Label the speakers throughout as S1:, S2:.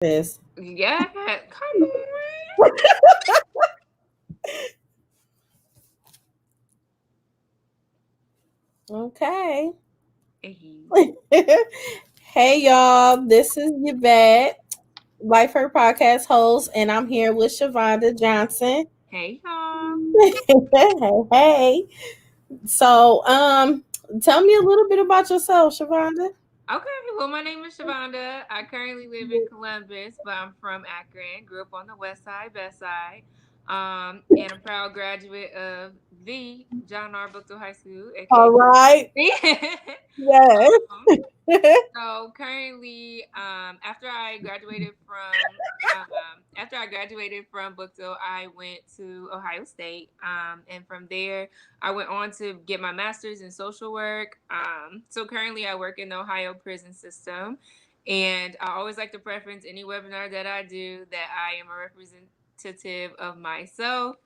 S1: This.
S2: Yeah, come on.
S1: Okay.
S2: Hey,
S1: Hey y'all, this is Yvette, Life Her Podcast host, and I'm here with Shavonda Johnson.
S2: hey, y'all.
S1: Hey. So, tell me a little bit about yourself, Shavonda.
S2: Okay, well, my name is Shavonda. I currently live in Columbus, but I'm from Akron. Grew up on the west side, best side. And a proud graduate of the John R. Booked High School,
S1: All right.
S2: aka.
S1: Yes.
S2: um, So currently, after I graduated from Bookville, I went to Ohio State, and from there, I went on to get my master's in social work. So currently, I work in the Ohio prison system, and I always like to preference any webinar that I do that I am a representative of myself,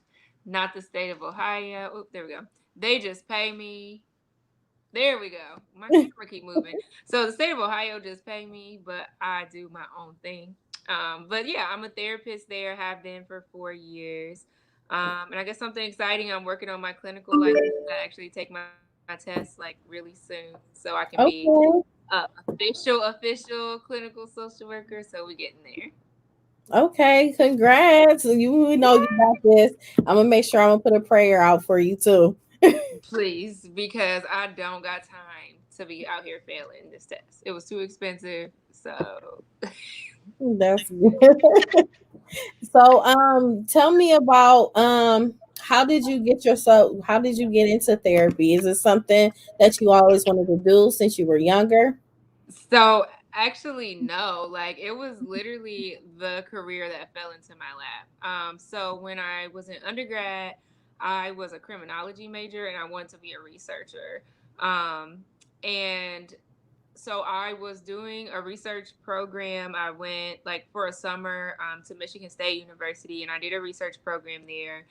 S2: not the state of Ohio. Oh, there we go. They just pay me. There we go. My camera keep moving. So the state of Ohio just pay me, but I do my own thing. But yeah, I'm a therapist there. Have been for 4 years. And I guess something exciting. I'm working on my clinical license. I actually take my test like really soon, so I can be
S1: Okay.
S2: a official clinical social worker. So we getting there.
S1: Okay. Congrats. You know you got this. I'm gonna make sure I'm gonna put a prayer out for you too.
S2: Please, because I don't got time to be out here failing this test. It was too expensive. So
S1: That's good. So, tell me about how did you get into therapy? Is it something that you always wanted to do since you were younger?
S2: So actually, no. Like it was literally the career that fell into my lap. So when I was in undergrad, I was a criminology major and I wanted to be a researcher. And so I was doing a research program. I went like for a summer to Michigan State University and I did a research program there.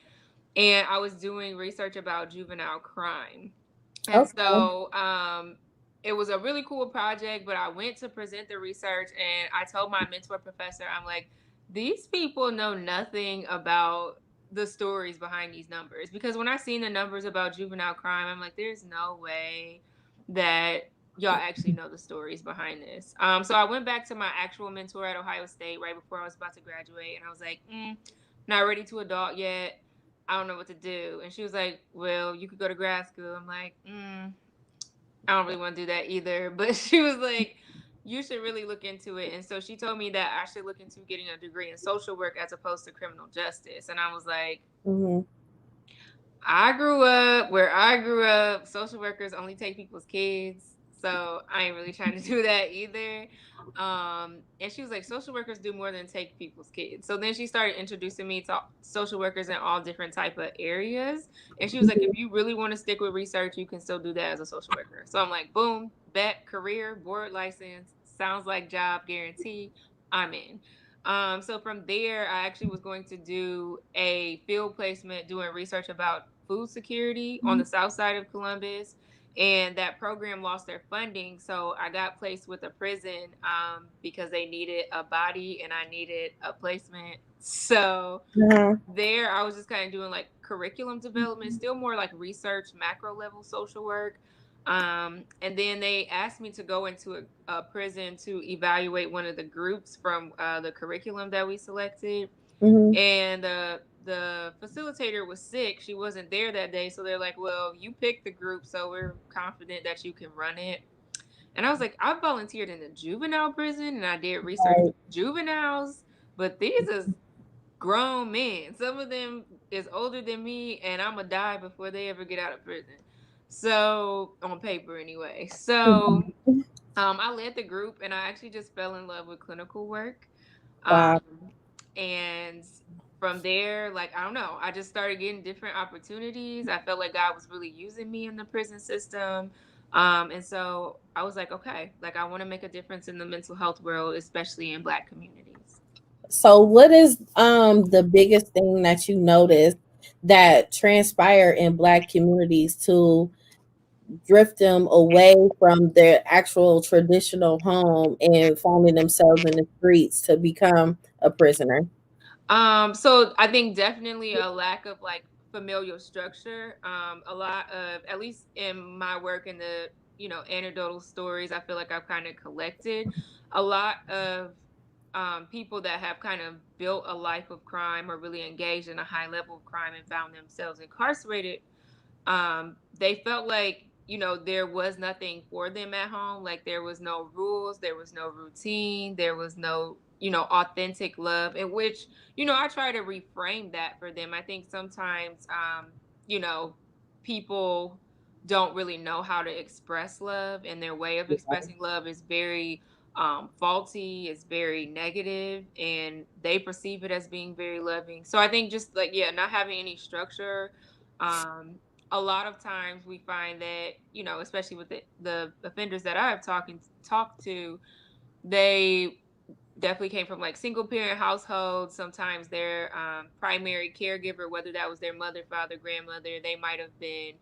S2: And I was doing research about juvenile crime. And
S1: Okay.
S2: so it was a really cool project, but I went to present the research and I told my mentor professor, I'm like, these people know nothing about the stories behind these numbers. Because when I seen the numbers about juvenile crime, I'm like, there's no way that y'all actually know the stories behind this. So I went back to my actual mentor at Ohio State right before I was about to graduate, and I was like, not ready to adult yet. I don't know what to do. And she was like, well, you could go to grad school. I'm like, I don't really want to do that either. But she was like, you should really look into it. And so she told me that I should look into getting a degree in social work as opposed to criminal justice. And I was like,
S1: Hmm.
S2: I grew up where I grew up. Social workers only take people's kids. So I ain't really trying to do that either. And she was like, social workers do more than take people's kids. So then she started introducing me to social workers in all different type of areas. And she was like, if you really want to stick with research, you can still do that as a social worker. So I'm like, boom, bet, career, board license, sounds like job guarantee. I'm in. So from there, I actually was going to do a field placement doing research about food security on the south side of Columbus. And that program lost their funding. So I got placed with a prison because they needed a body and I needed a placement. So
S1: Uh-huh.
S2: there, I was just kind of doing like curriculum development, still more like research, macro level social work. And then they asked me to go into a prison to evaluate one of the groups from the curriculum that we selected.
S1: Hmm.
S2: And the facilitator was sick. She wasn't there that day. So they're like, well, you picked the group, so we're confident that you can run it. And I was like, I volunteered in a juvenile prison and I did research
S1: Right.
S2: with juveniles, but these is grown men. Some of them is older than me, and I'm gonna die before they ever get out of prison. So on paper, anyway. So I led the group, and I actually just fell in love with clinical work.
S1: Wow.
S2: Um, and from there, like I don't know, I just started getting different opportunities. I felt like God was really using me in the prison system. And so I was like, okay, like I want to make a difference in the mental health world, especially in Black communities.
S1: So, what is the biggest thing that you noticed that transpire in Black communities to drift them away from their actual traditional home and finding themselves in the streets to become a prisoner?
S2: So I think definitely a lack of like familial structure. A lot of, at least in my work in the, anecdotal stories, I feel like I've kind of collected a lot of people that have kind of built a life of crime or really engaged in a high level of crime and found themselves incarcerated. They felt like, there was nothing for them at home. Like there was no rules, there was no routine, there was no, authentic love, in which, I try to reframe that for them. I think sometimes, you know, people don't really know how to express love, and their way of expressing love is very faulty, it's very negative, and they perceive it as being very loving. So I think just like, yeah, not having any structure. Um a lot of times we find that, especially with the offenders that I've talked to, they definitely came from like single parent households. Sometimes their primary caregiver, whether that was their mother, father, grandmother, they might have been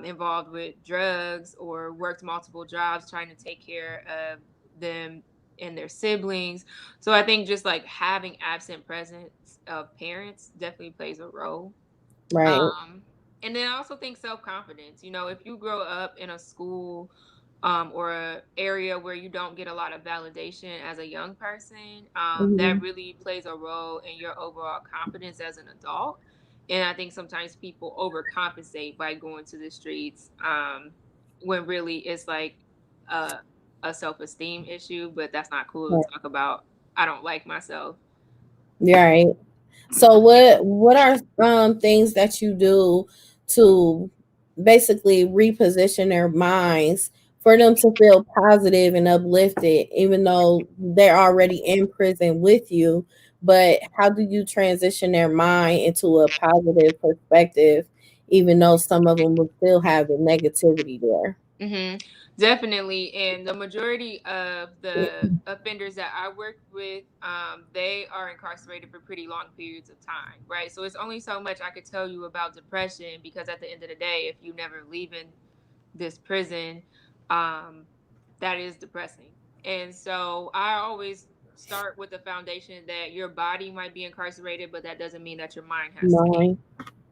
S2: involved with drugs or worked multiple jobs trying to take care of them and their siblings. So I think just like having absent presence of parents definitely plays a role.
S1: Right.
S2: um, and then I also think self confidence. If you grow up in a school or a area where you don't get a lot of validation as a young person, that
S1: Mhm.
S2: really plays a role in your overall confidence as an adult. And I think sometimes people overcompensate by going to the streets, when really it's like a, a self esteem issue, but that's not cool to
S1: Right.
S2: talk about. I don't like myself.
S1: Yeah, right. So what are things that you do to basically reposition their minds for them to feel positive and uplifted even though they're already in prison with you, but how do you transition their mind into a positive perspective even though some of them will still have the negativity there?
S2: Hmm. Definitely. And the majority of the offenders that I work with, they are incarcerated for pretty long periods of time, right? So it's only so much I could tell you about depression, because at the end of the day, if you never leave in this prison, um, that is depressing. And so I always start with the foundation that your body might be incarcerated, but that doesn't mean that your mind has to be.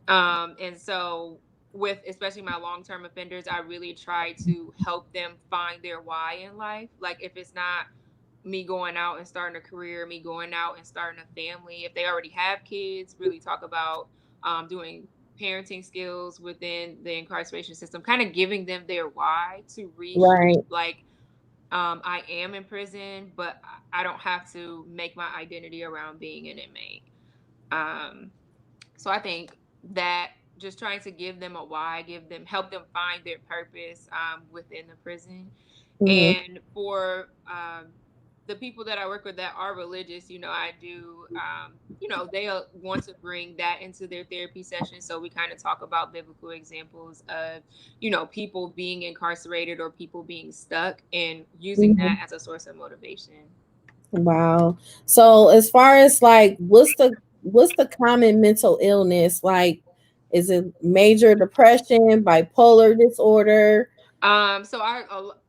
S1: Mind.
S2: And so with especially my long-term offenders, I really try to help them find their why in life. Like if it's not me going out and starting a career, me going out and starting a family, if they already have kids, really talk about doing parenting skills within the incarceration system, kind of giving them their why to reshape,
S1: Right.
S2: like, I am in prison, but I don't have to make my identity around being an inmate. Um, so I think that just trying to give them a why, help them find their purpose within the prison.
S1: Hmm.
S2: And for the people that I work with that are religious, I do, they want to bring that into their therapy session. So we kind of talk about biblical examples of, people being incarcerated or people being stuck, and using that
S1: Hmm.
S2: as a source of motivation.
S1: Wow. So as far as like what's the common mental illness? Like is it major depression, bipolar disorder?
S2: So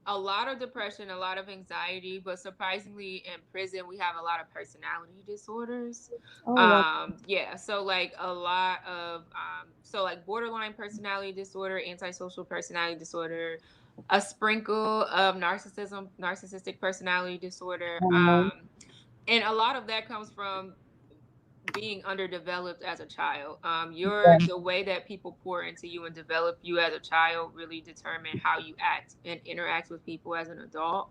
S2: a lot of depression, a lot of anxiety, but surprisingly in prison we have a lot of personality disorders.
S1: Oh wow.
S2: Yeah, so like a lot of so like borderline personality disorder, antisocial personality disorder, a sprinkle of narcissistic personality disorder.
S1: Wow.
S2: And a lot of that comes from being underdeveloped as a child. Your
S1: Yeah.
S2: The way that people pour into you and develop you as a child really determine how you act and interact with people as an adult.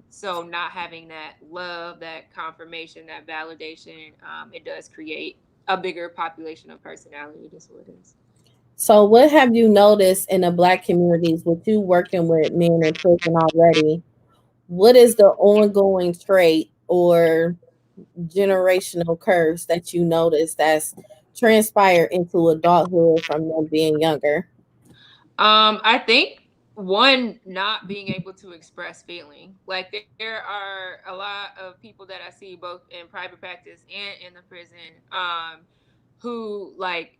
S2: So not having that love, that confirmation, that validation, it does create a bigger population of personality disorders.
S1: So what have you noticed in the black communities with you working with men in prison already? What is the ongoing trait or generational curse that you notice that's transpired into adulthood from them being younger?
S2: I think one, not being able to express feeling. Like there are a lot of people that I see both in private practice and in the prison, who like,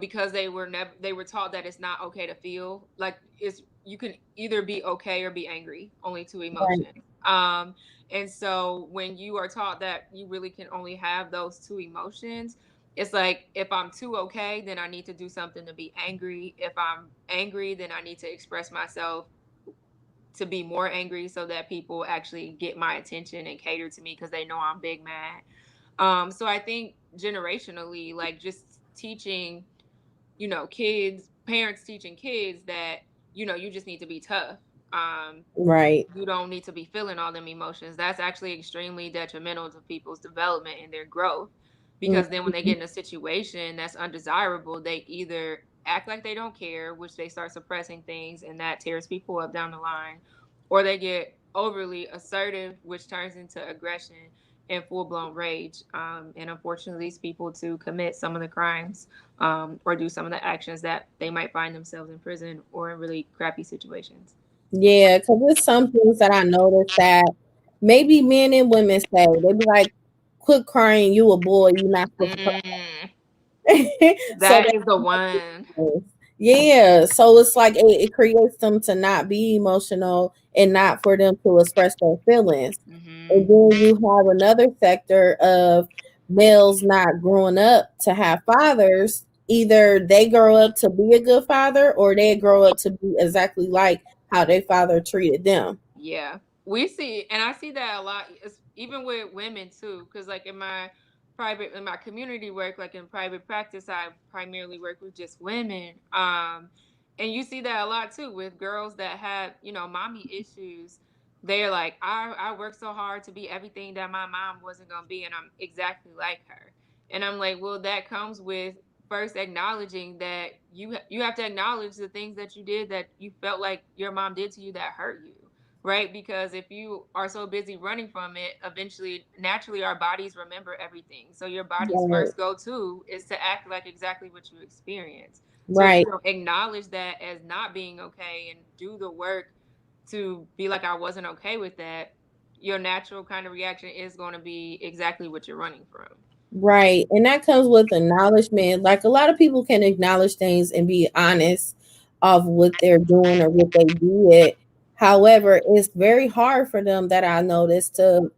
S2: because they were taught that it's not okay to feel like it's you can either be okay or be angry, only two
S1: Right.
S2: emotions. And so when you are taught that you really can only have those two emotions, it's like if I'm too okay, then I need to do something to be angry. If I'm angry, then I need to express myself to be more angry so that people actually get my attention and cater to me because they know I'm big mad. So I think generationally, like just teaching, kids, parents teaching kids that, you just need to be tough. Um,
S1: Right.
S2: you don't need to be feeling all them emotions. That's actually extremely detrimental to people's development and their growth. Because then when they
S1: Mhm.
S2: get in a situation that's undesirable, they either act like they don't care, which they start suppressing things and that tears people up down the line, or they get overly assertive, which turns into aggression and full blown rage. And unfortunately, these people to commit some of the crimes or do some of the actions that they might find themselves in prison or in really crappy situations.
S1: Yeah, because there's some things that I noticed that maybe men and women say. They be like, quit crying, you a boy, you not supposed to
S2: Mm,
S1: cry. So
S2: that is the one.
S1: yeah, so it's like it creates them to not be emotional and not for them to express their feelings. And
S2: Hmm.
S1: then you have another sector of males not growing up to have fathers. Either they grow up to be a good father or they grow up to be exactly like how their father treated them.
S2: Yeah, we see, and I see that a lot, even with women too. Because like in my community work, like in private practice, I primarily work with just women. And you see that a lot too with girls that have mommy issues. They're like, I worked so hard to be everything that my mom wasn't gonna be, and I'm exactly like her. And I'm like, well, that comes with first acknowledging that you have to acknowledge the things that you did that you felt like your mom did to you that hurt you, right? Because if you are so busy running from it, eventually, naturally, our bodies remember everything. So your body's
S1: Right.
S2: first go to is to act like exactly what you experience. So if you
S1: Right.
S2: don't acknowledge that as not being okay and do the work to be like, I wasn't okay with that, your natural kind of reaction is going to be exactly what you're running from.
S1: Right. And that comes with acknowledgement. Like a lot of people can acknowledge things and be honest of what they're doing or what they did. However, it's very hard for them that I noticed to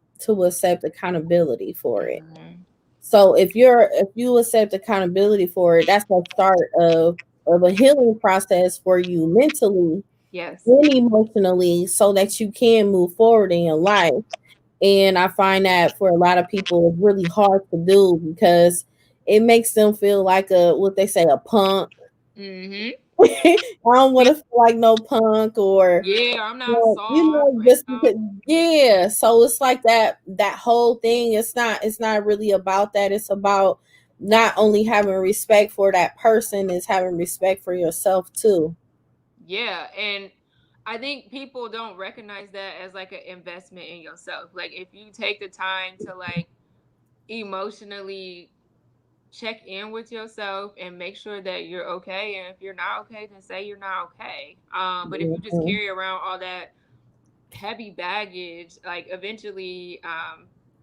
S1: accept accountability for it.
S2: Hmm.
S1: So if you accept accountability for it, that's the start of a healing process for you mentally
S2: Yes.
S1: and emotionally so that you can move forward in your life. And I find that for a lot of people, it's really hard to do because it makes them feel like a what they say a punk.
S2: Hmm.
S1: I don't want to feel like no punk or
S2: Yeah, I'm not soft.
S1: just
S2: No.
S1: because yeah. So it's like that whole thing. It's not really about that. It's about not only having respect for that person, is having respect for yourself too.
S2: Yeah, and I think people don't recognize that as like an investment in yourself. Like if you take the time to like emotionally check in with yourself and make sure that you're okay, and if you're not okay, then say you're not okay. But if you just
S1: Mhm.
S2: carry around all that heavy baggage, like eventually,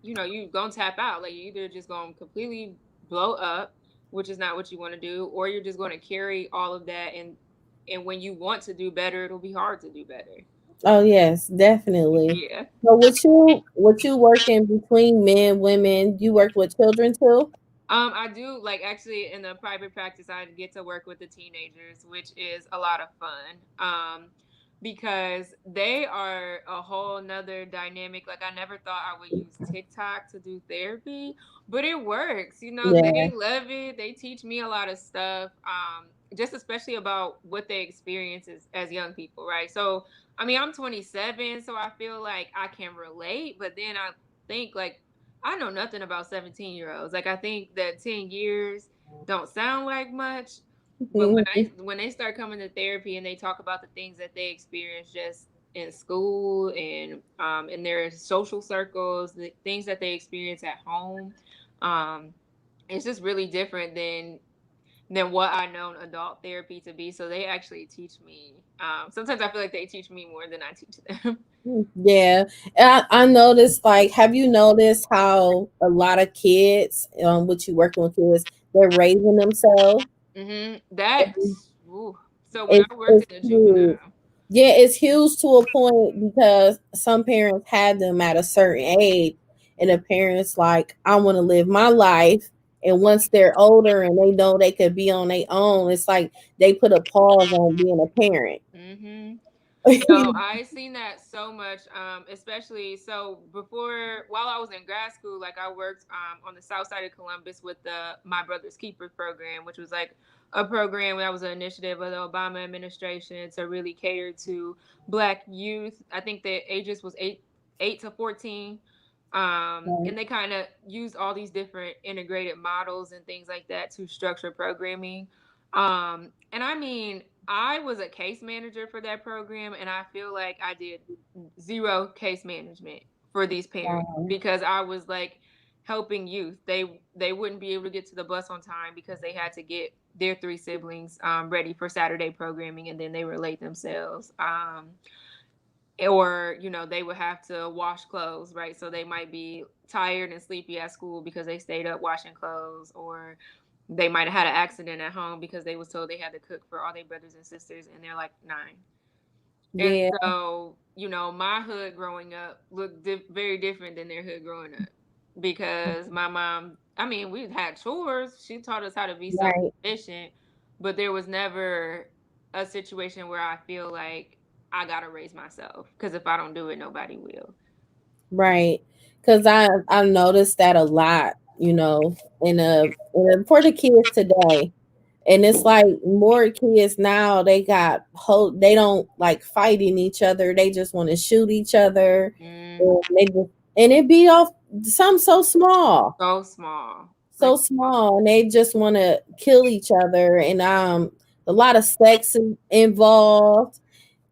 S2: you gonna tap out. Like you either just gonna completely blow up, which is not what you want to do, or you're just gonna carry all of that, and when you want to do better, it'll be hard to do better.
S1: Oh yes, definitely.
S2: Yeah.
S1: So what you working between men, women, you work with children too?
S2: I do like actually in the private practice I get to work with the teenagers, which is a lot of fun. Because they are a whole nother dynamic. Like I never thought I would use TikTok to do therapy, but it works.
S1: Yeah.
S2: They love it. They teach me a lot of stuff. Just especially about what they experience as young people, right? So I mean I'm 27, so I feel like I can relate, but then I think like I know nothing about 17-year-olds. Like I think that 10 years don't sound like much, but when they start coming to therapy and they talk about the things that they experience just in school and in their social circles, the things that they experience at home, um, it's just really different than what I know adult therapy to be. So they actually teach me. Sometimes I feel like they teach me more than I teach them.
S1: Yeah. I noticed like have you noticed how a lot of kids, with you working with kids, they're raising themselves?
S2: That's ooh. So when I worked
S1: It's
S2: in a
S1: huge.
S2: juvenile,
S1: Yeah, it's huge to a point because some parents had them at a certain age, and the parents like, I want to live my life. And once they're older and they know they could be on their own, it's like they put a pause on being a parent.
S2: mm-hmm. No, I seen that so much, especially so before while I was in grad school, like I worked on the south side of Columbus with the My Brother's Keeper program, which was like a program that was an initiative of the Obama administration to really cater to Black youth. I think the ages was eight to 14. And they kind of used all these different integrated models and things like that to structure programming. And I mean, I was a case manager for that program, and I feel like I did zero case management for these parents because I was like helping youth. They wouldn't be able to get to the bus on time because they had to get their three siblings ready for Saturday programming, and then they were late themselves. Or they would have to wash clothes, right? So they might be tired and sleepy at school because they stayed up washing clothes, or they might have had an accident at home because they was told they had to cook for all their brothers and sisters and they're like 9. And
S1: Yeah,
S2: so my hood growing up looked very different than their hood growing up because my mom, I mean, we had chores, she taught us how to be
S1: right.
S2: self-sufficient, but there was never a situation where I feel like I gotta raise myself because if I don't do it, nobody will.
S1: Right. Cause I noticed that a lot, for the kids today. And it's like more kids now, they don't like fighting each other. They just want to shoot each other.
S2: Mm,
S1: And it be off some so small.
S2: so small. Like,
S1: So small, and they just want to kill each other, and a lot of sex involved.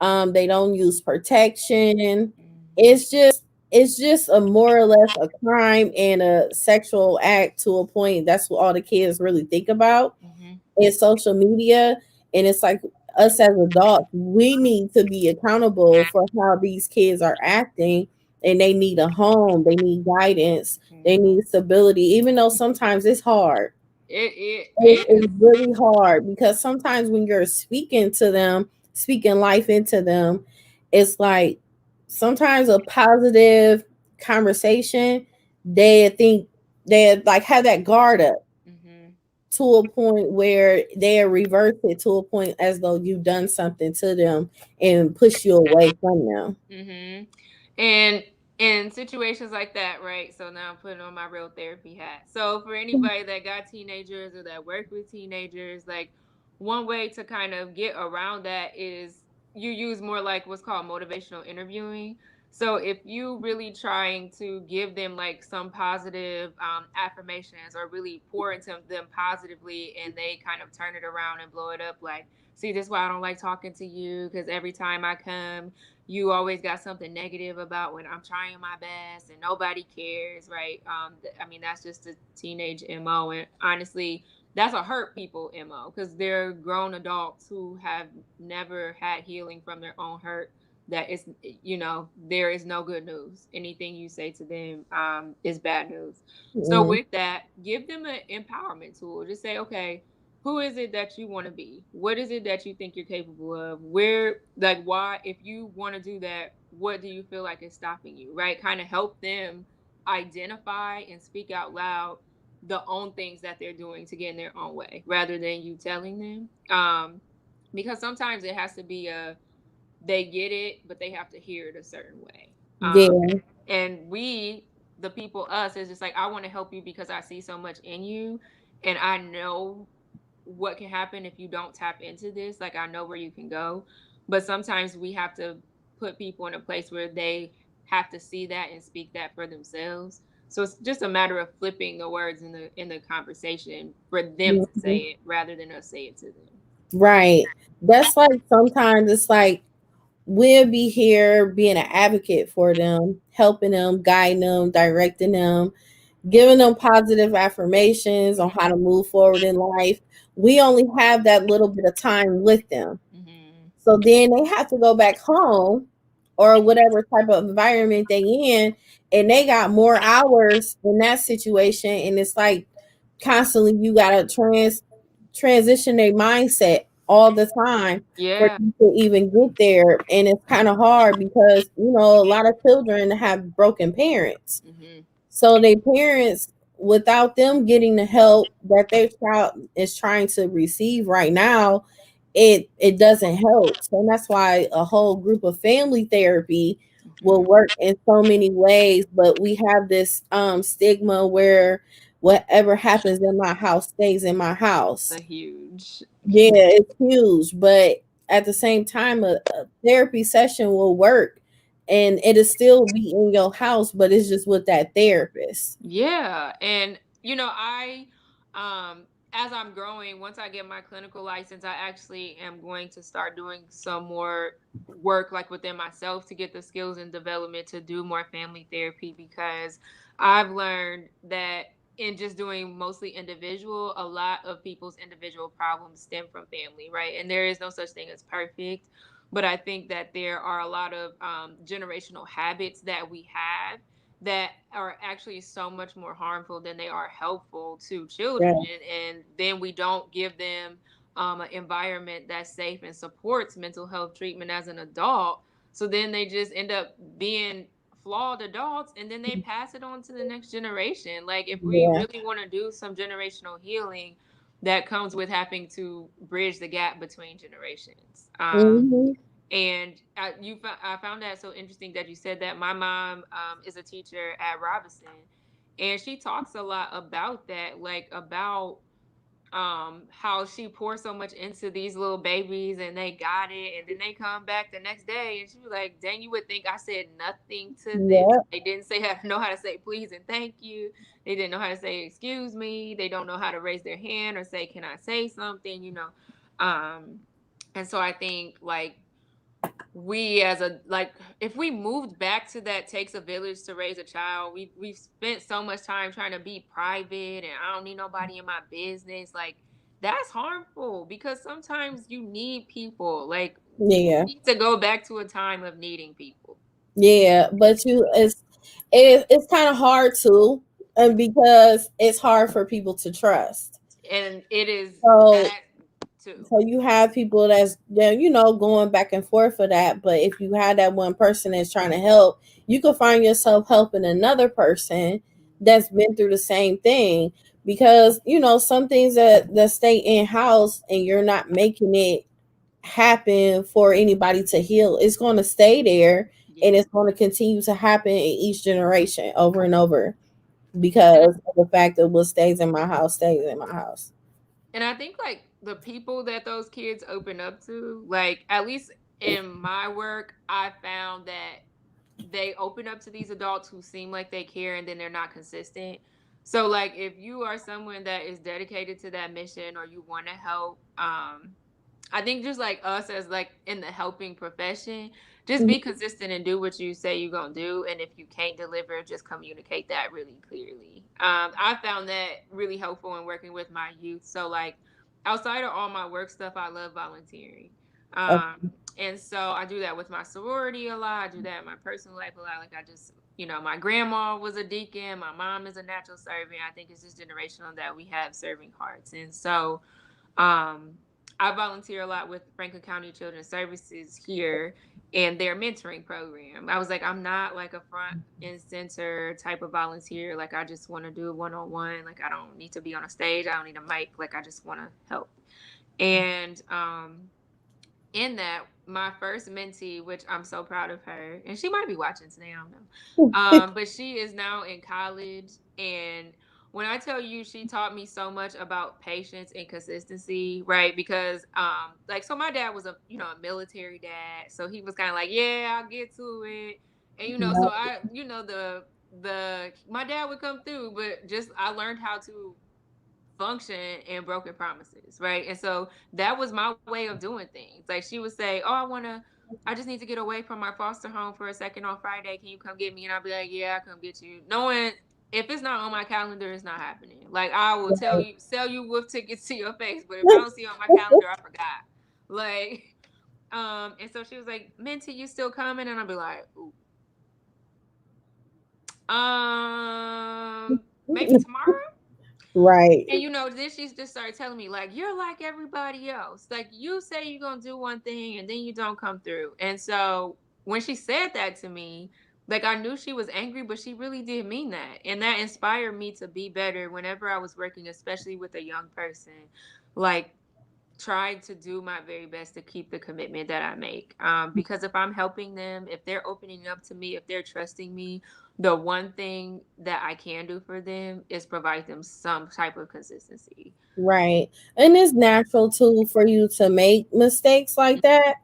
S1: They don't use protection.
S2: mhm,
S1: It's just a more or less a crime and a sexual act to a point. That's what all the kids really think about
S2: mhm,
S1: in social media. And it's like us as adults, we need to be accountable for how these kids are acting, and they need a home, they need guidance, they
S2: mhm.
S1: need stability, even though sometimes it's hard.
S2: It
S1: It's
S2: is.
S1: really hard because sometimes when you're speaking to them, speaking life into them, it's like sometimes a positive conversation, they think they like have that guard up
S2: Mhm.
S1: to a point where they reverse it to a point as though you've done something to them and push you away from them.
S2: Mhm. And in situations like that, right? So now I'm putting on my real therapy hat. So for anybody that got teenagers or that work with teenagers, like one way to kind of get around that is you use more like what's called motivational interviewing. So if you really trying to give them like some positive affirmations or really pour into them positively and they kind of turn it around and blow it up like, see, this is why I don't like talking to you because every time I come, you always got something negative about when I'm trying my best and nobody cares, right? I mean, that's just a teenage MO. And honestly, that's a hurt people MO because they're grown adults who have never had healing from their own hurt. That is, there is no good news. Anything you say to them is bad news. So,
S1: Mm,
S2: with that, give them an empowerment tool. Just say, okay, who is it that you want to be? What is it that you think you're capable of? Where, like, why, if you want to do that, what do you feel like is stopping you, right? Kind of help them identify and speak out loud the own things that they're doing to get in their own way rather than you telling them. Because sometimes it has to be they get it, but they have to hear it a certain way.
S1: yeah,
S2: And the people, us, is just like, I want to help you because I see so much in you and I know what can happen if you don't tap into this. Like, I know where you can go. But sometimes we have to put people in a place where they have to see that and speak that for themselves. So it's just a matter of flipping the words in the conversation for them to say
S1: mhm.
S2: it rather than us say it to them.
S1: Right. That's like sometimes it's like we'll be here being an advocate for them, helping them, guiding them, directing them, giving them positive affirmations on how to move forward in life. We only have that little bit of time with them.
S2: Hmm.
S1: So then they have to go back home or whatever type of environment they in, and they got more hours in that situation. And it's like constantly you gotta transition their mindset all the time for
S2: Yeah.
S1: them to even get there. And it's kind of hard because, a lot of children have broken parents.
S2: Hmm.
S1: So their parents, without them getting the help that their child is trying to receive right now, it doesn't help. So that's why a whole group of family therapy will
S2: Hmm.
S1: work in so many ways. But we have this stigma where whatever happens in my house stays in my house.
S2: A huge,
S1: Yeah, it's huge, but at the same time, a therapy session will work, and it'll still be in your house, but it's just with that therapist.
S2: yeah. And I as I'm growing, once I get my clinical license, I actually am going to start doing some more work like within myself to get the skills and development to do more family therapy, because I've learned that in just doing mostly individual, a lot of people's individual problems stem from family, right? And there is no such thing as perfect, but I think that there are a lot of generational habits that we have that are actually so much more harmful than they are helpful to children.
S1: Yeah.
S2: And then we don't give them an environment that's safe and supports mental health treatment as an adult. So then they just end up being flawed adults, and then they pass it on to the next generation. Like, if we
S1: Yeah.
S2: really want to do some generational healing, that comes with having to bridge the gap between generations.
S1: Hmm.
S2: And I found that so interesting that you said that. My mom is a teacher at Robinson, and she talks a lot about that, like about how she pours so much into these little babies, and they got it, and then they come back the next day, and she was like, "Dang, you would think I said nothing to them.
S1: Yeah.
S2: They didn't know how to say please and thank you. They didn't know how to say excuse me. They don't know how to raise their hand or say, can I say something?" Um, and so I think, like, we as a like if we moved back to that takes a village to raise a child, we've spent so much time trying to be private, and I don't need nobody in my business. Like, that's harmful, because sometimes you need people. Like, we
S1: Yeah.
S2: need to go back to a time of needing people.
S1: Yeah. But it's kind of hard too, and because it's hard for people to trust.
S2: And it is
S1: So
S2: that too.
S1: So you have people that's going back and forth for that. But if you have that one person that's trying to help, you can find yourself helping another person that's been through the same thing. Because some things that stay in house and you're not making it happen for anybody to heal, it's going to stay there, and
S2: Yeah.
S1: it's going to continue to happen in each generation over and over
S2: And
S1: because of the fact that what stays in my house stays in my house.
S2: And I think, like, the people that those kids open up to, like, at least in my work, I found that they open up to these adults who seem like they care, and then they're not consistent. So, like, if you are someone that is dedicated to that mission, or you want to help, I think just like us, as like in the helping profession, just be consistent and do what you say you're gonna do. And if you can't deliver, just communicate that really clearly. I found that really helpful in working with my youth. So, like, outside of all my work stuff, I love volunteering. And so I do that with my sorority a lot. I do that in my personal life a lot. Like, I just, my grandma was a deacon. My mom is a natural servant. I think it's just generational that we have serving hearts. And so, um, I volunteer a lot with Franklin County Children's Services here and their mentoring program. I was like, I'm not like a front and center type of volunteer. Like, I just want to do one on one. Like, I don't need to be on a stage. I don't need a mic. Like, I just want to help. And in that, my first mentee, which I'm so proud of her, and she might be watching today, I don't know. But she is now in college, and when I tell you, she taught me so much about patience and consistency, right? Because like, so my dad was a military dad, so he was kind of like, yeah, I'll get to it. And so the my dad would come through, but just I learned how to function in broken promises, right? And so that was my way of doing things. Like, she would say, "Oh, I just need to get away from my foster home for a second on Friday. Can you come get me?" And I'll be like, "Yeah, I'll come get you." Knowing, if it's not on my calendar, it's not happening. Like, I will sell you wolf tickets to your face, but if I don't see it on my calendar, I forgot. Like, and so she was like, "Minty, you still coming?" And I'll be like, "Ooh, maybe tomorrow."
S1: Right.
S2: And then she just started telling me, like, you're like everybody else. Like, you say you're gonna do one thing and then you don't come through. And so when she said that to me, like, I knew she was angry, but she really did mean that. And that inspired me to be better whenever I was working, especially with a young person. Like, tried to do my very best to keep the commitment that I make. Because if I'm helping them, if they're opening up to me, if they're trusting me, the one thing that I can do for them is provide them some type of consistency.
S1: Right. And it's natural too for you to make mistakes like that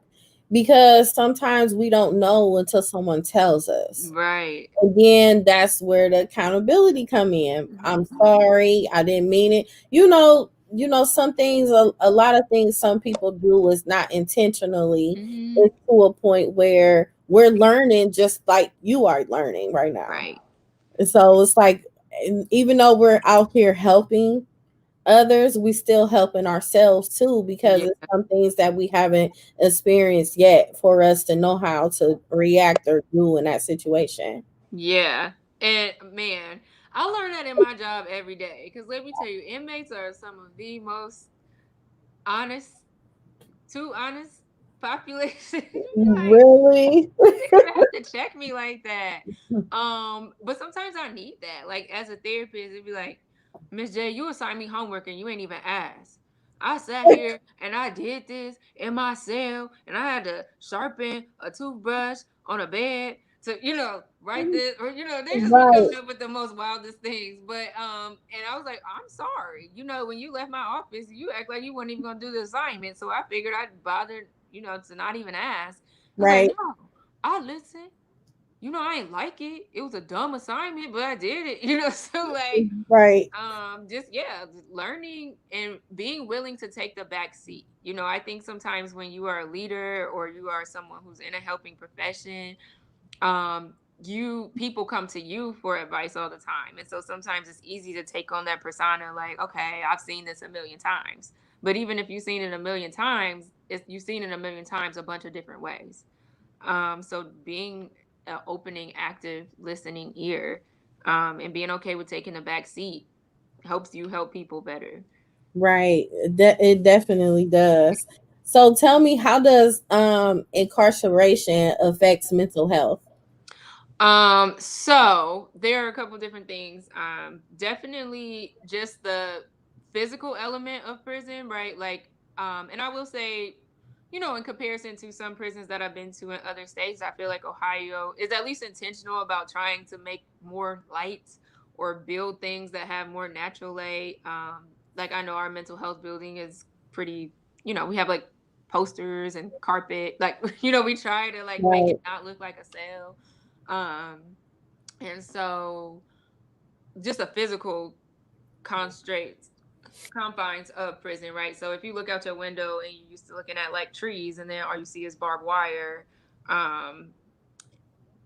S1: because sometimes we don't know until someone tells us.
S2: Right.
S1: And then that's where the accountability come in. I'm
S2: Mhm.
S1: sorry, I didn't mean it. Some things, a lot of things some people do is not intentionally.
S2: Mhm.
S1: It's to a point where we're learning just like you are learning right now.
S2: Right.
S1: And so it's like, and even though we're out here helping others, we still helping ourselves too because
S2: Yeah.
S1: it's some things that we haven't experienced yet for us to know how to react or do in that situation.
S2: Yeah. And man, I learn that in my job every day. Because let me tell you, inmates are some of the most honest, too honest population. Like,
S1: Really?
S2: they gonna have to check me like that. But sometimes I need that. Like, as a therapist, it'd be like, Miss J, you assigned me homework and you ain't even asked. I sat here and I did this in my cell and I had to sharpen a toothbrush on a bed to, write this, or they just be
S1: Right,
S2: coming up with the most wildest things. But and I was like, I'm sorry. When you left my office, you act like you weren't even gonna do the assignment. So I figured I'd bother, to not even ask. I was like,
S1: right,
S2: no, I listen. I ain't like it. It was a dumb assignment, but I did it. So like,
S1: right,
S2: just yeah, learning and being willing to take the back seat. I think sometimes when you are a leader or you are someone who's in a helping profession, you people come to you for advice all the time. And so sometimes it's easy to take on that persona like, okay, I've seen this a million times. But even if you've seen it a million times, you've seen it a million times a bunch of different ways. So being an opening, active, listening ear, and being okay with taking a back seat helps you help people better.
S1: right. It definitely does. So tell me, how does incarceration affects mental health?
S2: So there are a couple different things. Definitely just the physical element of prison, right? Like, and I will say, in comparison to some prisons that I've been to in other states, I feel like Ohio is at least intentional about trying to make more lights or build things that have more natural light. Like, I know our mental health building is pretty, we have like posters and carpet, like, we try to like make it
S1: Right,
S2: not look like a cell. um, and so just a physical constraints confines of prison, right? So if you look out your window and you're used to looking at like trees and then all you see is barbed wire, um,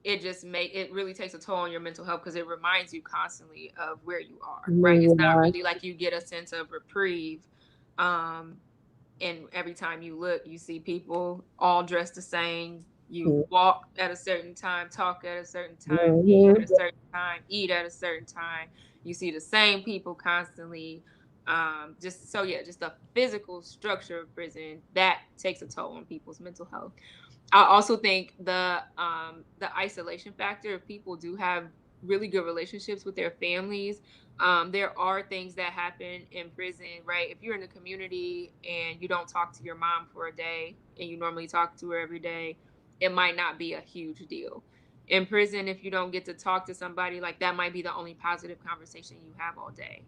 S2: it really takes a toll on your mental health because it reminds you constantly of where you are, right? It's
S1: you
S2: not
S1: are.
S2: really like you get a sense of reprieve. Um, and every time you look, you see people all dressed the same. You walk at a certain time, talk at a certain time, eat at a
S1: Mm-hmm.
S2: certain time, eat at a certain time. You see the same people constantly. Just so yeah, just the physical structure of prison that takes a toll on people's mental health. I also think the isolation factor. If people do have really good relationships with their families, there are things that happen in prison, right? If you're in the community and you don't talk to your mom for a day and you normally talk to her every day, it might not be a huge deal. In prison, if you don't get to talk to somebody, like that might be the only positive conversation you have all day.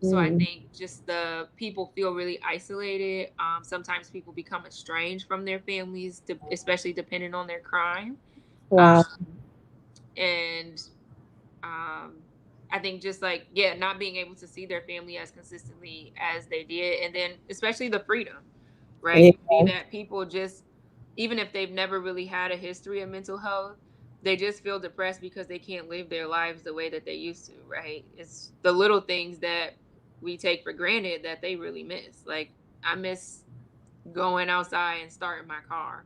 S2: So I
S1: Mm.
S2: think just the people feel really isolated. Sometimes people become estranged from their families, especially depending on their crime. Um,
S1: Wow.
S2: and I think just like, yeah, not being able to see their family as consistently as they did. And then especially the freedom, right?
S1: Yeah.
S2: You see that people just, even if they've never really had a history of mental health, they just feel depressed because they can't live their lives the way that they used to, right? It's the little things that we take for granted that they really miss. Like, I miss going outside and starting my car.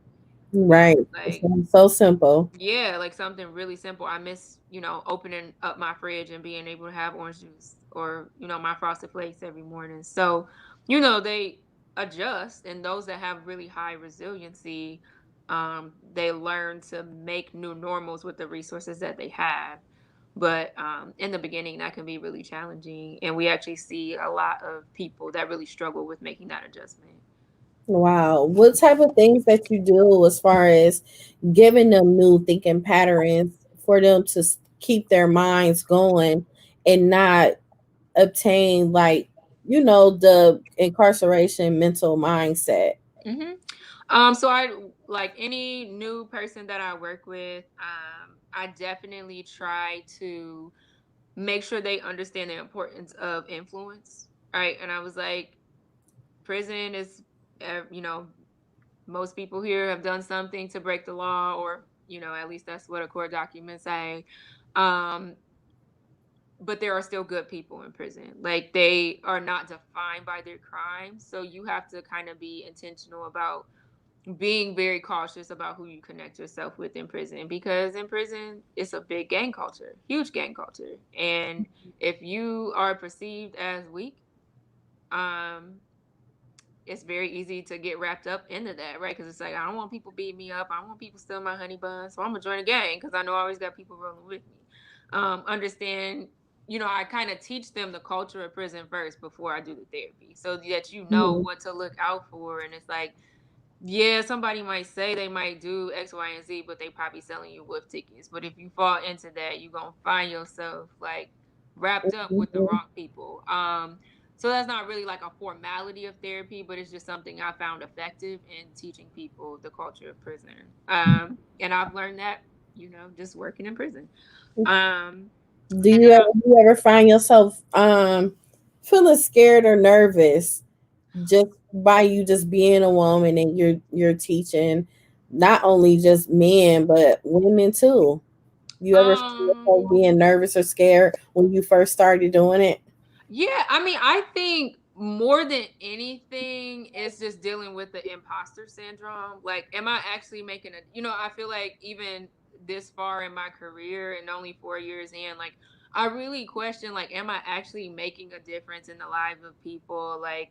S1: Right. It's
S2: Like,
S1: so simple.
S2: yeah, like something really simple. I miss, opening up my fridge and being able to have orange juice or, my frosted flakes every morning. So, they adjust, and those that have really high resiliency, they learn to make new normals with the resources that they have. But in the beginning, that can be really challenging. And we actually see a lot of people that really struggle with making that adjustment.
S1: Wow. What type of things that you do as far as giving them new thinking patterns for them to keep their minds going and not obtain, like, the incarceration mental mindset?
S2: hmm so I like any new person that I work with, I definitely try to make sure they understand the importance of influence, right? And I was like, prison is, most people here have done something to break the law, or at least that's what a court document say. Um, but there are still good people in prison. Like, they are not defined by their crimes, so you have to kind of be intentional about being very cautious about who you connect yourself with in prison, because in prison it's a big gang culture, huge gang culture. And if you are perceived as weak, um it's very easy to get wrapped up into that, right? Because it's like, I don't want people beating me up, I don't want people stealing my honey bun, so I'm gonna join a gang because I know I always got people rolling with me. Understand, I kind of teach them the culture of prison first before I do the therapy, so that
S1: Mhm.
S2: what to look out for. And it's like, yeah, somebody might say they might do X, Y, and Z, but they probably selling you wolf tickets. But if you fall into that, you're gonna find yourself like wrapped up with the
S1: Mhm.
S2: wrong people. So that's not really like a formality of therapy, but it's just something I found effective in teaching people the culture of prison. And I've learned that, just working in prison. Um,
S1: Do
S2: and
S1: you
S2: then
S1: ever do you ever find yourself feeling scared or nervous just by you just being a woman and you're teaching not only just men but women too? You ever find
S2: um,
S1: yourself being nervous or scared when you first started doing it?
S2: Yeah, I mean, I think more than anything, it's just dealing with the imposter syndrome. Like, am I actually making I feel like even this far in my career and only 4 years in, like, I really question, like, am I actually making a difference in the lives of people? Like,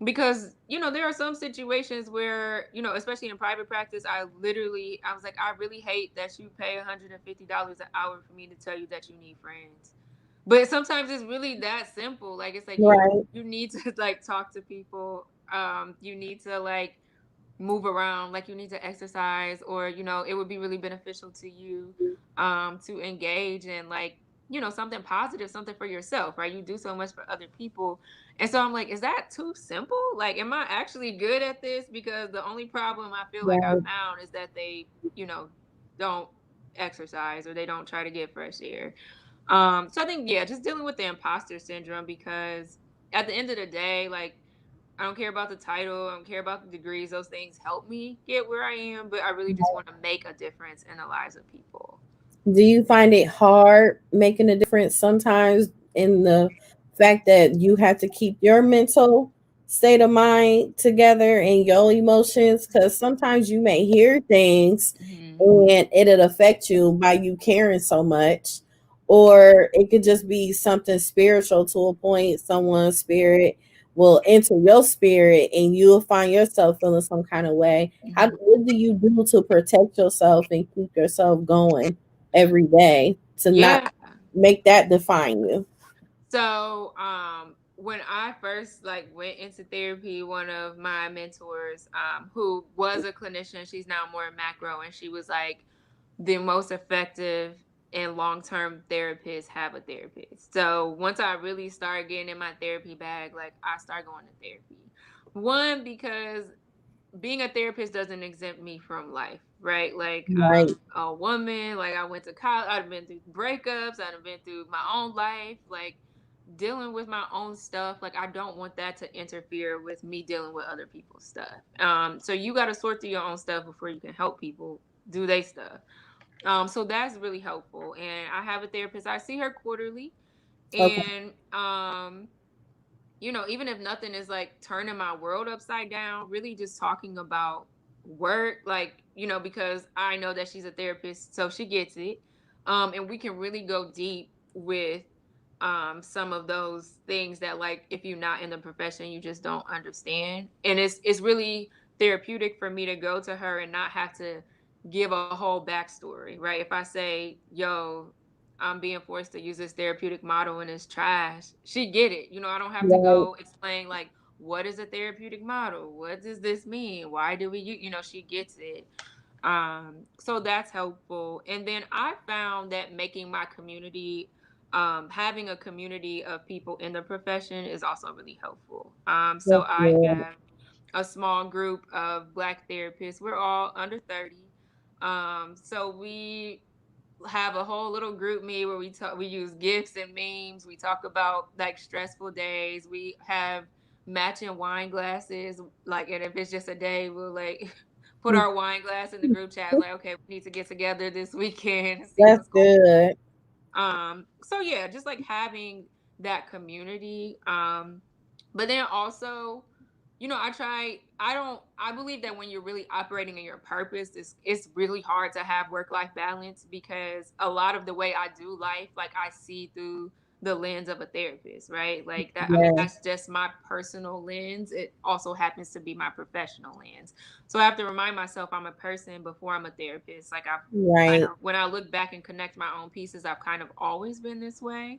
S2: because, there are some situations where, especially in private practice, I was like, I really hate that you pay $150 an hour for me to tell you that you need friends. But sometimes it's really that simple. Like, it's like,
S1: Right.
S2: you need to like talk to people. You need to like move around, like you need to exercise, or it would be really beneficial to you to engage in, like, something positive, something for yourself, right? You do so much for other people. And so I'm like, is that too simple? Like, am I actually good at this? Because the only problem I feel like I
S1: Right.
S2: found is that they, don't exercise, or they don't try to get fresh air. So I think, yeah, just dealing with the imposter syndrome, because at the end of the day, like, I don't care about the title, I don't care about the degrees. Those things help me get where I am, but I really just want to make a difference in the lives of people.
S1: Do you find it hard making a difference sometimes in the fact that you have to keep your mental state of mind together and your emotions? Because sometimes you may hear things
S2: hmm
S1: and it'll affect you by you caring so much, or it could just be something spiritual to a point. Someone's spirit will enter your spirit and you'll find yourself feeling some kind of way.
S2: hmm
S1: What do you do to protect yourself and keep yourself going every day to not
S2: Yeah.
S1: make that define you?
S2: So, when I first like went into therapy, one of my mentors, who was a clinician, she's now more macro, and she was like, the most effective and long-term therapists have a therapist. So once I really started getting in my therapy bag, like, I started going to therapy. One, because being a therapist doesn't exempt me from life, right? Like,
S1: Right.
S2: a woman, like, I went to college, I've been through breakups, I've been through my own life, like, dealing with my own stuff. Like, I don't want that to interfere with me dealing with other people's stuff. So you got to sort through your own stuff before you can help people do their stuff. So that's really helpful. And I have a therapist. I see her quarterly.
S1: Okay.
S2: And even if nothing is like turning my world upside down, really just talking about work, like, because I know that she's a therapist, so she gets it. And we can really go deep with some of those things that, like, if you're not in the profession, you just don't understand. And it's really therapeutic for me to go to her and not have to give a whole backstory, right? If I say, yo, I'm being forced to use this therapeutic model and it's trash, she get it. I don't have to
S1: Right.
S2: go explain, like, what is a therapeutic model? What does this mean? Why do we she gets it. So that's helpful. And then I found that making my community, having a community of people in the profession is also really helpful. So
S1: That's
S2: I
S1: good.
S2: have a small group of Black therapists. We're all under 30. So we have a whole little group me where we use gifs and memes. We talk about, like, stressful days. We have matching wine glasses. Like, and if it's just a day, we'll, like, put our wine glass in the group chat, like, okay, we need to get together this weekend and see
S1: That's
S2: what's going
S1: good.
S2: on. So yeah, just like having that community. But then also, I believe that when you're really operating in your purpose, it's really hard to have work-life balance, because a lot of the way I do life, like, I see through the lens of a therapist, right? Like that, I mean,
S1: Yeah.
S2: that's just my personal lens. It also happens to be my professional lens. So I have to remind myself I'm a person before I'm a therapist. Like, I've kind
S1: Right.
S2: of, when I look back and connect my own pieces, I've kind of always been this way.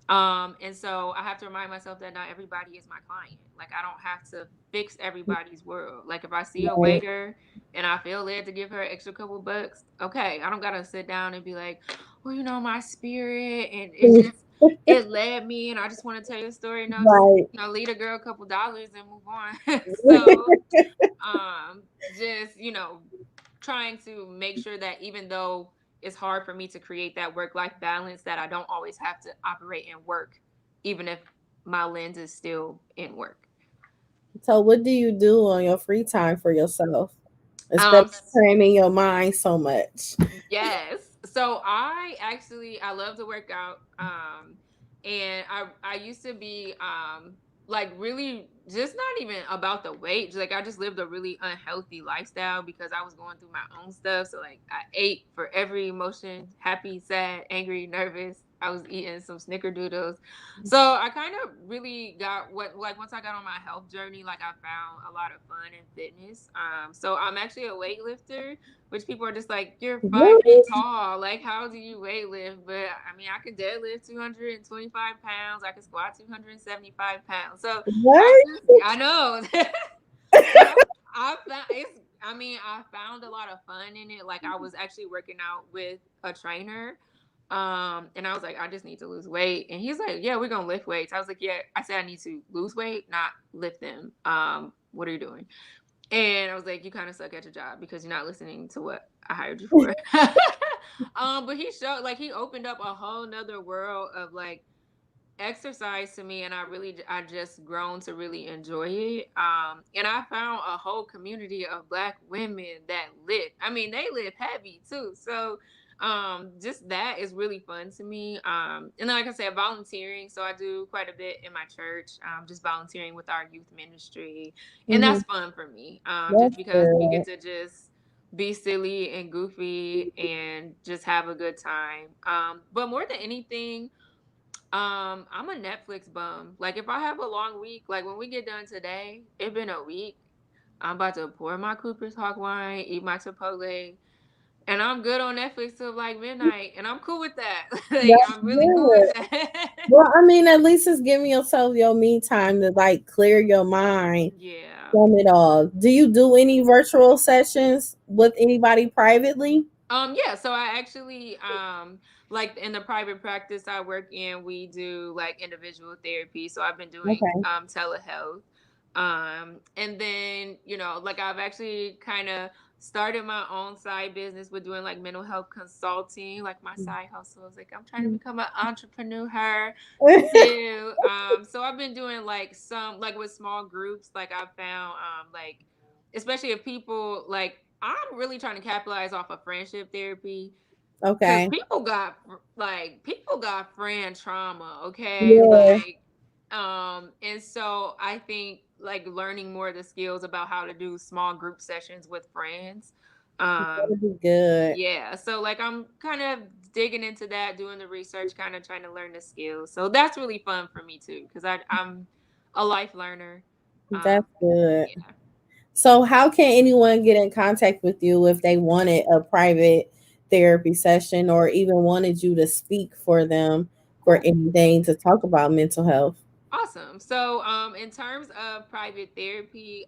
S2: And so I have to remind myself that not everybody is my client. Like, I don't have to fix everybody's world. Like, if I see a
S1: Right.
S2: waiter and I feel led to give her an extra couple bucks, okay, I don't gotta sit down and be like, well, my spirit, and it led me, and I just want to tell you a story. No, just,
S1: Right.
S2: lead a girl a couple dollars and move on. So, just, trying to make sure that, even though it's hard for me to create that work life balance, that I don't always have to operate in work, even if my lens is still in work.
S1: So, what do you do on your free time for yourself instead
S2: Um,
S1: of training your mind so much?
S2: Yes. So I love to work out. And I used to be, like, really just not even about the weight. Like, I just lived a really unhealthy lifestyle because I was going through my own stuff. So, like, I ate for every emotion: happy, sad, angry, nervous. I was eating some snickerdoodles. So I kind of really got once I got on my health journey, like, I found a lot of fun in fitness. So I'm actually a weightlifter, which people are just like, you're 5 feet
S1: Really?
S2: tall. Like, how do you weightlift? But I mean, I can deadlift 225 pounds. I can squat 275 pounds. So
S1: What?
S2: I know. So I found it's. I mean, I found a lot of fun in it. Like, I was actually working out with a trainer. And I was like, I just need to lose weight. And he's like, yeah, we're gonna lift weights. I was like, yeah. I said I need to lose weight, not lift them. What are you doing? And I was like, you kind of suck at your job because you're not listening to what I hired you for. But he showed, like, he opened up a whole nother world of, like, exercise to me, and I just grown to really enjoy it. And I found a whole community of Black women that live. I mean, they live heavy too. So just that is really fun to me. And then, like I said, volunteering. So I do quite a bit in my church, just volunteering with our youth ministry, and
S1: Hmm.
S2: that's fun for me. Just
S1: That's
S2: because we get
S1: good.
S2: to just be silly and goofy and just have a good time. But more than anything, I'm a Netflix bum. Like, if I have a long week, like when we get done today, it's been a week. I'm about to pour my Cooper's Hawk wine, eat my Chipotle, and I'm good on Netflix till like midnight, and I'm cool with that. Like,
S1: That's
S2: I'm really cool
S1: good.
S2: with that.
S1: Well, I mean, at least it's giving yourself your me time to like clear your mind
S2: Yeah.
S1: from it all. Do you do any virtual sessions with anybody privately?
S2: Yeah, so I actually, like, in the private practice I work in, we do, like, individual therapy. So I've been doing
S1: Okay.
S2: telehealth. And then, like, I've actually kind of started my own side business with doing, like, mental health consulting, like my side hustle. I was like, I'm trying to become an entrepreneur too. So I've been doing, like, some, like, with small groups. Like, I found, like, especially if people, like, I'm really trying to capitalize off of friendship therapy, because
S1: Okay.
S2: people got friend trauma, okay?
S1: Yeah.
S2: Like, and so I think like learning more of the skills about how to do small group sessions with friends.
S1: That'd be good.
S2: Yeah, so like I'm kind of digging into that, doing the research, kind of trying to learn the skills. So that's really fun for me too, because I'm a life learner. Um,
S1: That's good.
S2: yeah.
S1: So, how can anyone get in contact with you if they wanted a private therapy session or even wanted you to speak for them for
S2: Cool.
S1: anything to talk about mental health?
S2: Awesome. So, in terms of private therapy,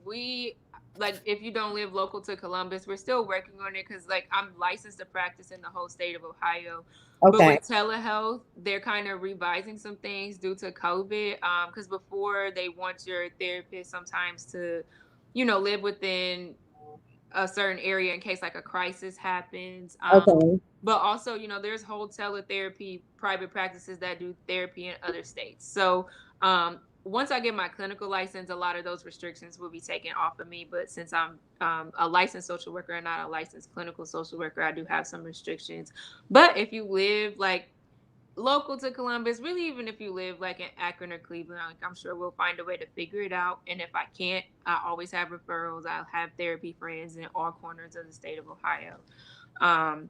S2: we like if you don't live local to Columbus, we're still working on it because like I'm licensed to practice in the whole state of Ohio. But
S1: Okay.
S2: with telehealth, they're kind of revising some things due to COVID. Because before they want your therapist sometimes to, live within a certain area in case like a crisis happens.
S1: Okay.
S2: But also, there's whole teletherapy private practices that do therapy in other states. So once I get my clinical license, a lot of those restrictions will be taken off of me. But since I'm a licensed social worker and not a licensed clinical social worker, I do have some restrictions. But if you live like local to Columbus, really, even if you live like in Akron or Cleveland, like I'm sure we'll find a way to figure it out. And if I can't, I always have referrals. I'll have therapy friends in all corners of the state of Ohio.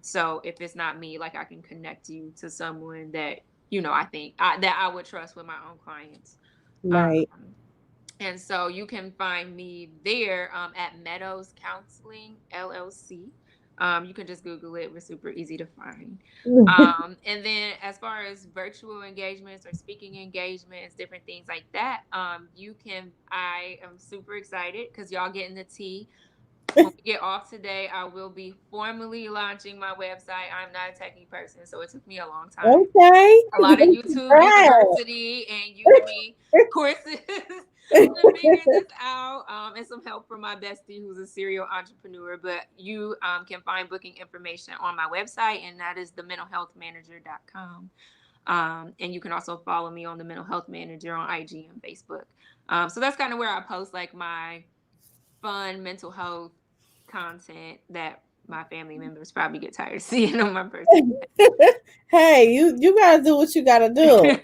S2: So if it's not me, like I can connect you to someone that I think that I would trust with my own clients.
S1: Right.
S2: Um, and so you can find me there at Meadows Counseling LLC. You can just Google it. We're super easy to find. And then as far as virtual engagements or speaking engagements, different things like that, I am super excited because y'all getting the tea. When we get off today, I will be formally launching my website. I'm not a techie person, so it took me a long time.
S1: Okay.
S2: A lot of YouTube
S1: Congrats.
S2: University and Udemy courses to figure this out, and some help from my bestie who's a serial entrepreneur. But you can find booking information on my website, and that is thementalhealthmanager.com. And you can also follow me on the Mental Health Manager on IG and Facebook. So that's kind of where I post like my fun mental health content that my family members probably get tired of seeing on my personal.
S1: Hey, you gotta do what you gotta do.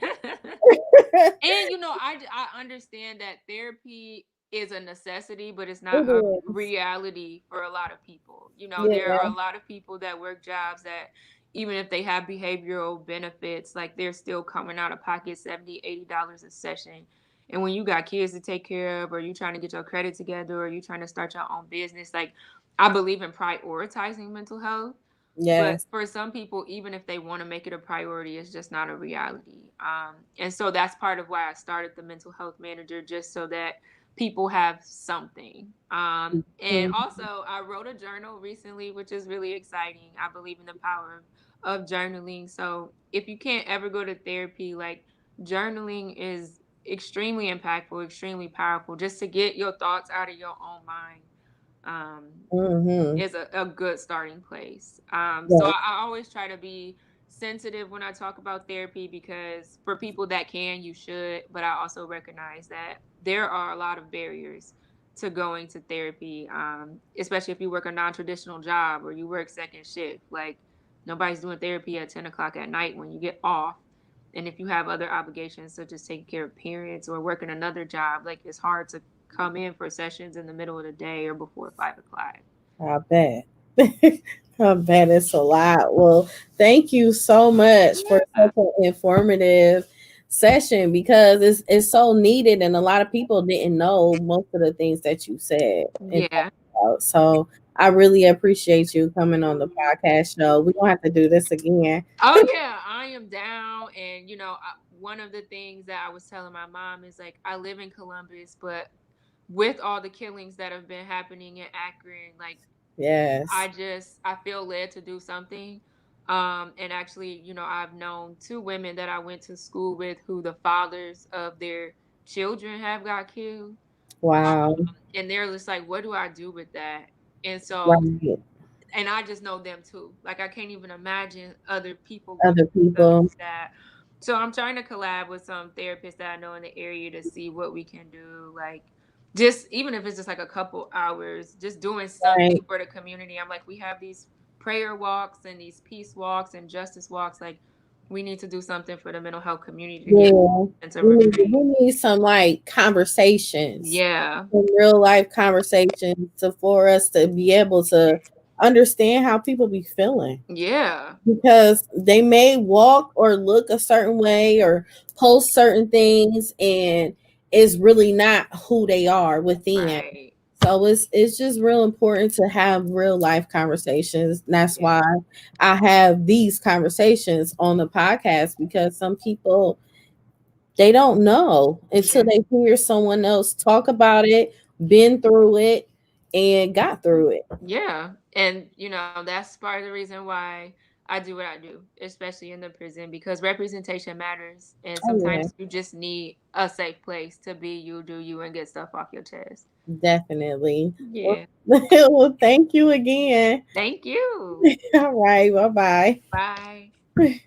S2: And I understand that therapy is a necessity, but it's not a
S1: It is.
S2: reality for a lot of people. There are
S1: Yeah.
S2: a lot of people that work jobs that even if they have behavioral benefits, like they're still coming out of pocket $70, $80 a session. And when you got kids to take care of, or you trying to get your credit together, or you trying to start your own business, like I believe in prioritizing mental health. But
S1: Yes.
S2: for some people, even if they want to make it a priority, it's just not a reality. And so that's part of why I started the mental health manager, just so that people have something. And
S1: Mhm.
S2: also, I wrote a journal recently, which is really exciting. I believe in the power of journaling. So if you can't ever go to therapy, like journaling is extremely impactful, extremely powerful, just to get your thoughts out of your own mind. Um,
S1: Mhm.
S2: is a good starting place. So
S1: Yes.
S2: I always try to be sensitive when I talk about therapy because for people that can, you should. But I also recognize that there are a lot of barriers to going to therapy, especially if you work a non traditional job or you work second shift. Like nobody's doing therapy at 10 o'clock at night when you get off. And if you have other obligations such as taking care of parents or working another job, like it's hard to come in for sessions in the middle of the day or before 5 o'clock.
S1: I bet. I bet it's a lot. Well, thank you so much for
S2: Yeah.
S1: such an informative session because it's so needed and a lot of people didn't know most of the things that you said and
S2: Yeah.
S1: talked about. So I really appreciate you coming on the podcast show. We're gonna have to do this again.
S2: Oh yeah, I am down. And one of the things that I was telling my mom is like I live in Columbus, but with all the killings that have been happening in Akron, like
S1: Yes.
S2: I feel led to do something. And actually, I've known two women that I went to school with who the fathers of their children have got killed.
S1: Wow.
S2: And they're just like, what do I do with that? And so
S1: Right.
S2: and I just know them too. Like I can't even imagine other people going
S1: Other
S2: through stuff
S1: people.
S2: like that. So I'm trying to collab with some therapists that I know in the area to see what we can do. Like just even if it's just like a couple hours, just doing something
S1: Right.
S2: for the community. I'm like, we have these prayer walks and these peace walks and justice walks. Like, We need to do something for the mental health community to get
S1: Yeah.
S2: and to retreat.
S1: We need some like conversations,
S2: Yeah.
S1: some real life conversations for us to be able to understand how people be feeling.
S2: Yeah.
S1: Because they may walk or look a certain way or post certain things and it's really not who they are within.
S2: Right.
S1: So it's just real important to have real life conversations. And that's
S2: Yeah.
S1: why I have these conversations on the podcast, because some people, they don't know until
S2: Yeah.
S1: they hear someone else talk about it, been through it, and got through it.
S2: Yeah. And that's part of the reason why I do what I do, especially in the prison, because representation matters. And
S1: Oh yeah,
S2: sometimes you just need a safe place to be you, do you, and get stuff off your chest.
S1: definitely. Well,
S2: Yeah.
S1: well, thank you again.
S2: Thank you.
S1: All right, bye
S2: Bye.
S1: bye.